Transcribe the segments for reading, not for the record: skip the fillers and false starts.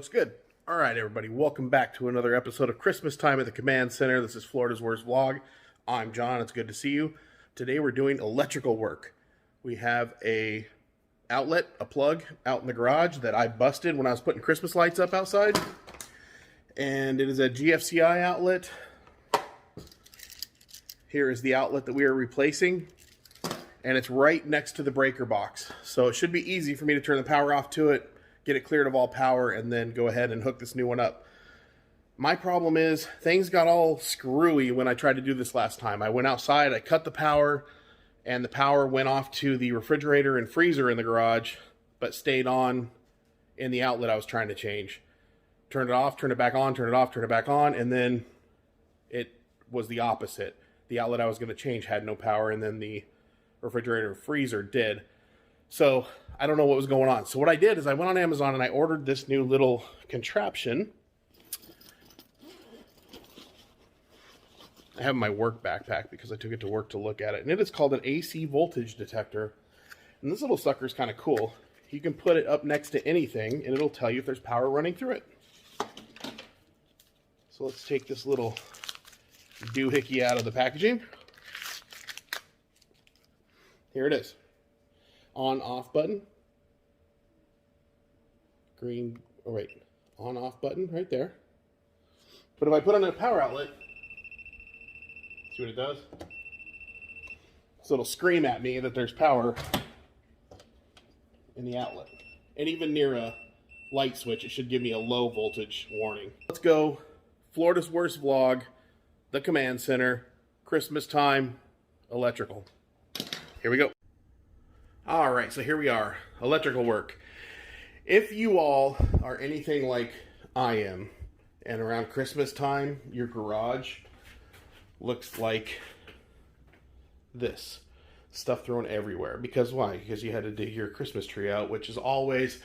looks good. All right, everybody, welcome back to another episode of Christmas Time at the Command Center. This is Florida's Worst Vlog. I'm John. It's good to see you. Today we're doing electrical work. We have a outlet, a plug out in the garage that I busted when I was putting Christmas lights up outside. And it is a GFCI outlet. Here is the outlet that we are replacing. And it's right next to the breaker box. So it should be easy for me to turn the power off to it, get it cleared of all power, and then go ahead and hook this new one up. My problem is things got all screwy when I tried to do this last time. I went outside, I cut the power, and the power went off to the refrigerator and freezer in the garage, but stayed on in the outlet I was trying to change. Turned it off, turned it back on, turned it off, turned it back on, and then it was the opposite. The outlet I was going to change had no power, and then the refrigerator and freezer did. So I don't know what was going on. So what I did is I went on Amazon and I ordered this new little contraption. I have my work backpack because I took it to work to look at it. And it is called an AC voltage detector. And this little sucker is kind of cool. You can put it up next to anything and it'll tell you if there's power running through it. So let's take this little doohickey out of the packaging. Here it is. On off button. Green, oh wait, on off button right there. But if I put on a power outlet, see what it does? So it'll scream at me that there's power in the outlet. And even near a light switch, it should give me a low voltage warning. Let's go. Florida's Worst Vlog, the Command Center, Christmas time, electrical. Here we go. All right, so here we are, electrical work. If you all are anything like I am, and around Christmas time, your garage looks like this. Stuff thrown everywhere. Because why? Because you had to dig your Christmas tree out, which is always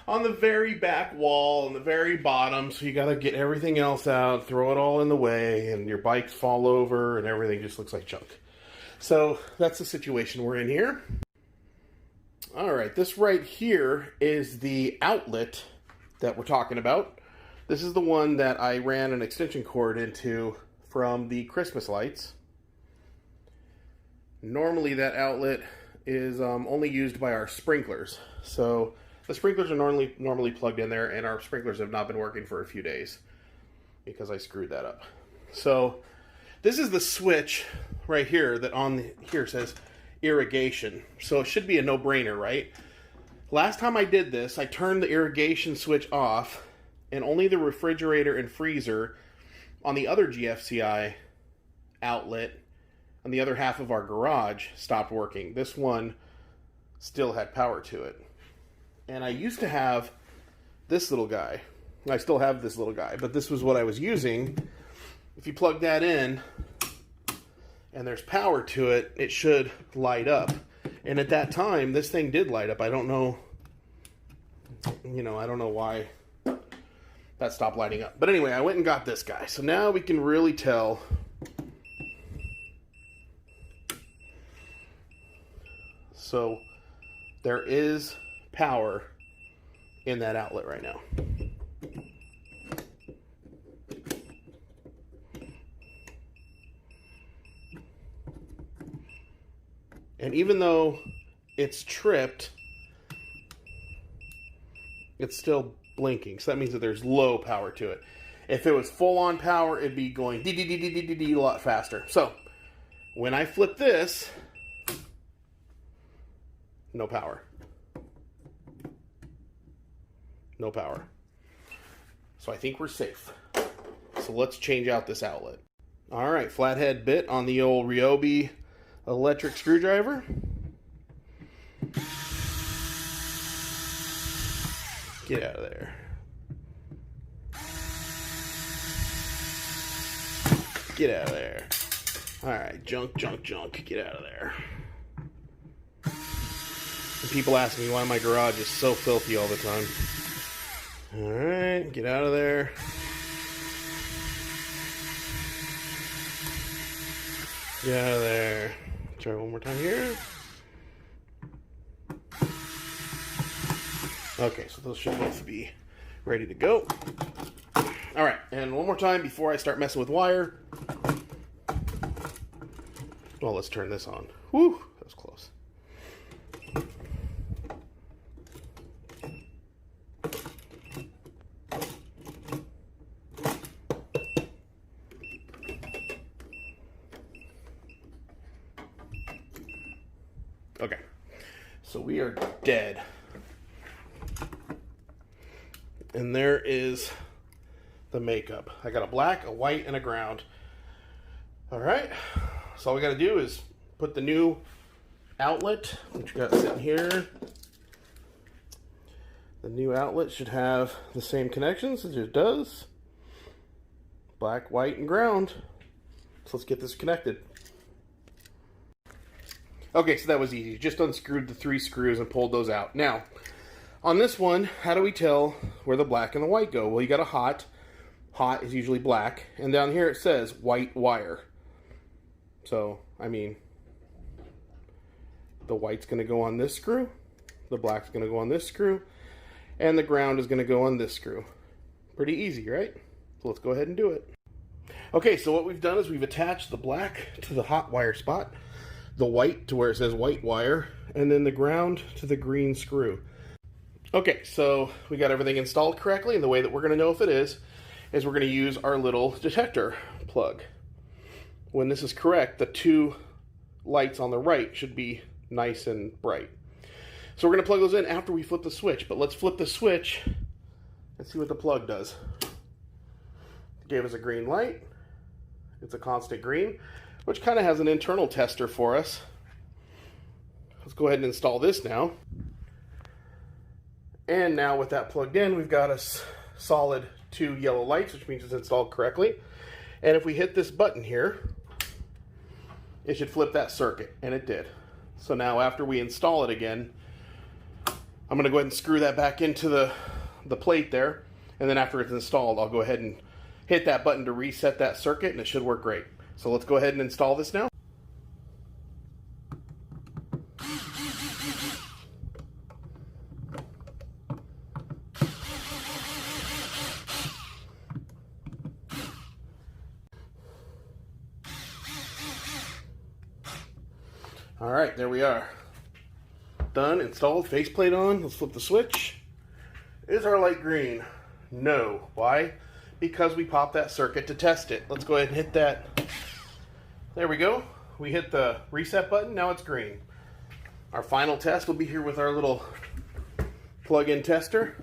on the very back wall, on the very bottom, so you gotta get everything else out, throw it all in the way, and your bikes fall over, and everything just looks like junk. So that's the situation we're in here. All right, this right here is the outlet that we're talking about. This is the one that I ran an extension cord into from the Christmas lights. Normally that outlet is only used by our sprinklers. So the sprinklers are normally plugged in there, and our sprinklers have not been working for a few days because I screwed that up. So this is the switch right here that here says irrigation. So it should be a no-brainer, right? Last time I did this, I turned the irrigation switch off, and only the refrigerator and freezer on the other GFCI outlet on the other half of our garage stopped working. This one still had power to it. And I used to have this little guy. I still have this little guy, but this was what I was using. If you plug that in, and there's power to it, it should light up. And at that time, this thing did light up. I don't know, I don't know why that stopped lighting up. But anyway, I went and got this guy. So now we can really tell. So there is power in that outlet right now. And even though it's tripped, it's still blinking. So that means that there's low power to it. If it was full on power, it'd be going dee a lot faster. So when I flip this, no power. No power. So I think we're safe. So let's change out this outlet. All right, flathead bit on the old Ryobi electric screwdriver. Get out of there. Get out of there. Alright, junk. Get out of there. And people ask me why my garage is so filthy all the time. Alright, get out of there. Get out of there. Try one more time here. Okay, so those should both be Ready to go. All right, and one more time before I start messing with wire. Well, let's turn this on. Whew, that was close. Okay, so we are dead. And there is the makeup. I got a black, a white, and a ground. All right, so all we got to do is put the new outlet, which we got sitting here. The new outlet should have the same connections as it does. Black, white, and ground. So let's get this connected. Okay, so that was easy. Just unscrewed the 3 screws and pulled those out. Now, on this one, how do we tell where the black and the white go? Well, you got a hot. Hot is usually black. And down here it says white wire. So, I mean, the white's going to go on this screw. The black's going to go on this screw. And the ground is going to go on this screw. Pretty easy, right? So let's go ahead and do it. Okay, so what we've done is we've attached the black to the hot wire spot, the white to where it says white wire, and then the ground to the green screw. Okay, so we got everything installed correctly, and the way that we're going to know if it is we're going to use our little detector plug. When this is correct, the 2 lights on the right should be nice and bright. So we're going to plug those in after we flip the switch, but let's flip the switch and see what the plug does. It gave us a green light. It's a constant green, which kind of has an internal tester for us. Let's go ahead and install this now. And now with that plugged in, we've got a solid 2 yellow lights, which means it's installed correctly. And if we hit this button here, it should flip that circuit, and it did. So now after we install it again, I'm going to go ahead and screw that back into the plate there. And then after it's installed, I'll go ahead and hit that button to reset that circuit, and it should work great. So let's go ahead and install this now. All right, there we are. Done, installed, faceplate on. Let's flip the switch. Is our light green? No. Why? Because we popped that circuit to test it. Let's go ahead and hit that. There we go. We hit the reset button. Now it's green. Our final test will be here with our little plug-in tester.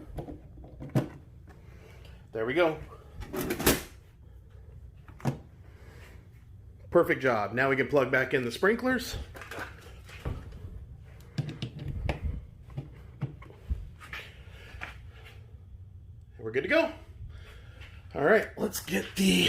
There we go. Perfect job. Now we can plug back in the sprinklers. We're good to go. All right, let's get the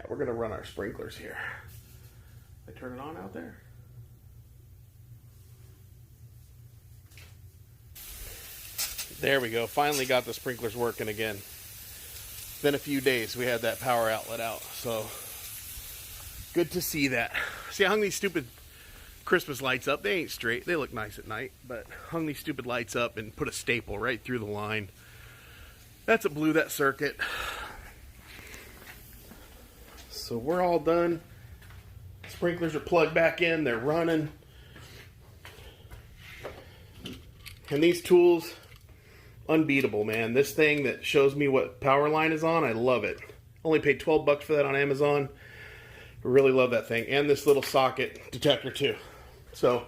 we're gonna run our sprinklers here. They turn it on out there. There we go. Finally got the sprinklers working again. Been a few days we had that power outlet out, so good to see that. See, I hung these stupid Christmas lights up. They ain't straight. They look nice at night, but hung these stupid lights up and put a staple right through the line. That's what blew that circuit. So we're all done. Sprinklers are plugged back in. They're running. And these tools, unbeatable, man. This thing that shows me what power line is on, I love it. Only paid 12 bucks for that on Amazon. I really love that thing. And this little socket detector too. So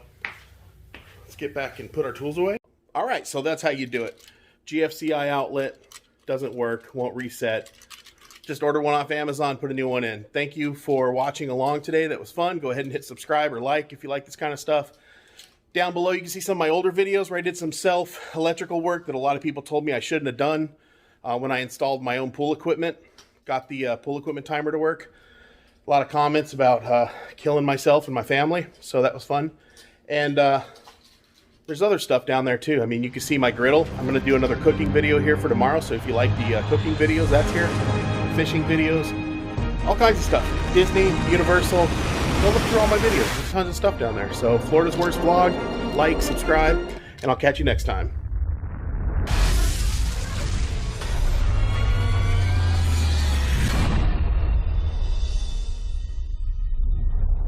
let's get back and put our tools away. All right, so that's how you do it. GFCI outlet, doesn't work, won't reset. Just order one off Amazon, put a new one in. Thank you for watching along today. That was fun. Go ahead and hit subscribe or like if you like this kind of stuff. Down below, you can see some of my older videos where I did some self-electrical work that a lot of people told me I shouldn't have done when I installed my own pool equipment. Got the pool equipment timer to work. A lot of comments about killing myself and my family, so that was fun. And there's other stuff down there too. I mean, you can see my griddle. I'm going to do another cooking video here for tomorrow, so if you like the cooking videos, that's here. Fishing videos. all kinds of stuff. Disney, Universal. Go look through all my videos. There's tons of stuff down there. So Florida's Worst Vlog, like, subscribe, and I'll catch you next time.